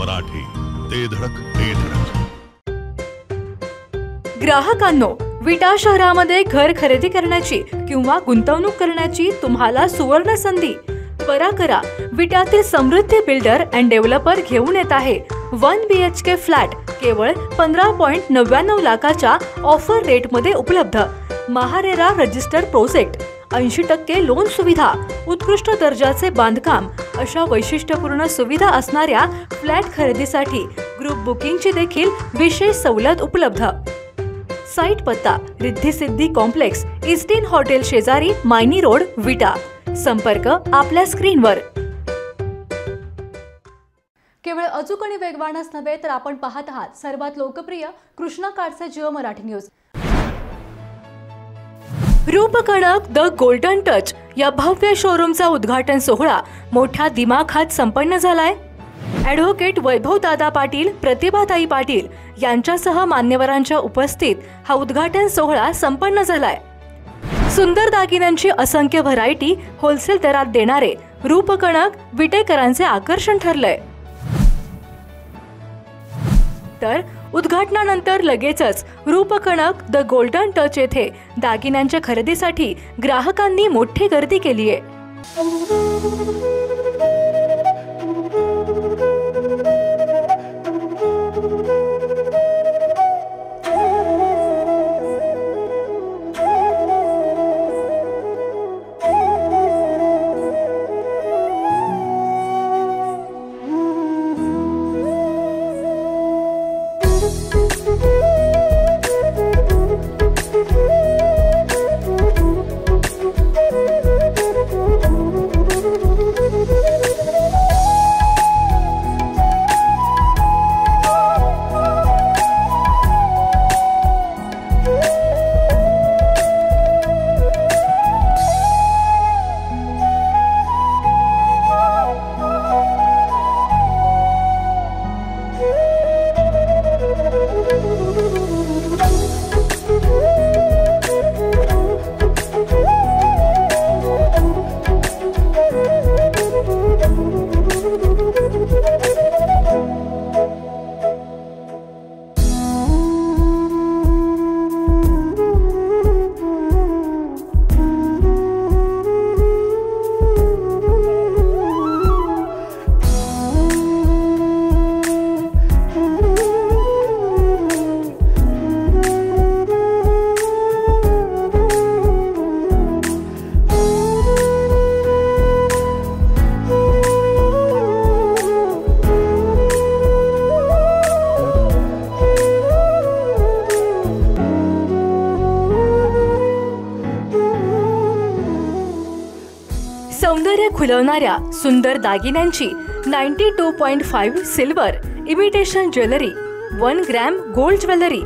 मराठी, ते धडक ते धडक. ग्राहकांनो, विटा शहरामध्ये घर खरेदी करण्याची किंवा गुंतवणूक करण्याची तुम्हाला सुवर्ण संधी. त्वरा करा, विट्यातील समृद्धी बिल्डर अँड डेव्हलपर घेऊन येत आहे 1 BHK फ्लॅट केवळ 15.99 लाखाच्या ऑफर रेट मध्ये उपलब्ध. महारेरा रजिस्टर्ड प्रोजेक्ट, 80% लोन सुविधा, उत्कृष्ट दर्जाचे बांधकाम अशा वैशिष्ट्यपूर्ण सुविधा असणाऱ्या फ्लॅट खरेदीसाठी ग्रुप बुकिंगची देखील विशेष सवलत उपलब्ध. साइट पत्ता रिद्धी सिद्धी कॉम्प्लेक्स, इस्टिन हॉटेल शेजारी, मायनी रोड, विटा. संपर्क आपल्या स्क्रीनवर. केवळ अचूक आणि वेगवानच नव्हे तर आपण पाहत आहात सर्वात लोकप्रिय कृष्णा कार्डचे Jio Marathi news. Roopkanak the golden touch या भव्य शोरूमचा उद्घाटन सोहळा मोठ्या दिमाखात संपन्न झालाय. ॲडव्होकेट वैभवदादा पाटील, प्रतिभाताई पाटील यांच्यासह मान्यवरांच्या उपस्थित हा उद्घाटन सोहळा संपन्न झालाय. सुंदर दागिन्यांची असंख्य व्हरायटी होलसेल दरात देणारे रूपकणक विटेकरांचे आकर्षण ठरलंय. तर उद्घाटनानंतर लगेचच रूपकणक द गोल्डन टच येथे दागिन्यांच्या खरेदीसाठी ग्राहकांनी मोठी गर्दी केली आहे. सौंदर्य खुलवणाऱ्या सुंदर दागिन्यांची 92.5 silver imitation jewellery, 1 gram gold jewellery,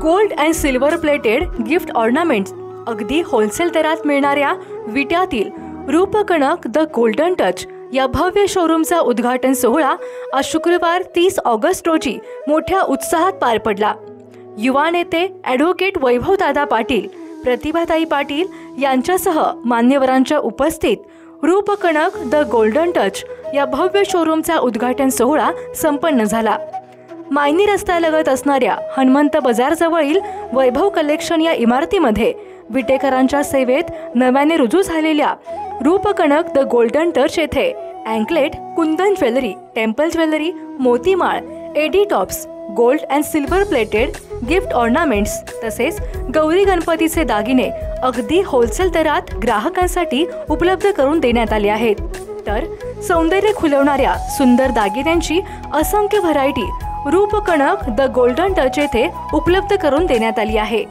gold and silver plated gift ornaments अगदी होलसेल दरात मिळणाऱ्या विट्यातील रूपकणक द गोल्डन टच या भव्य शोरूमचा उद्घाटन सोहळा आज शुक्रवार 30 ऑगस्ट रोजी मोठ्या उत्साहात पार पडला. युवा नेते ॲडव्होकेट वैभवदादा पाटील, प्रतिभाताई पाटील यांच्यासह मान्यवरांच्या उपस्थित रूपकणक द गोल्डन टच या भव्य शोरूमचा उद्घाटन सोहळा संपन्न झाला. मायनी रस्त्यालगत असणाऱ्या हनुमंत बाजारजवळील वैभव कलेक्शन या इमारतीमध्ये विटेकरांच्या सेवेत नव्याने रुजू झालेल्या रूपकणक द गोल्डन टच येथे anklet, kundan jewellery, temple jewellery, मोतीमाळ, AD tops, gold and silver plated gift ornaments तसेच गौरी गणपतीचे दागिने अगदी होलसेल दरात ग्राहकांसाठी उपलब्ध करून देण्यात आले आहेत. तर सौंदर्य खुलवणाऱ्या सुंदर दागिन्यांची असंख्य व्हरायटी रूपकणक द गोल्डन टच येथे उपलब्ध करून देण्यात आली आहे.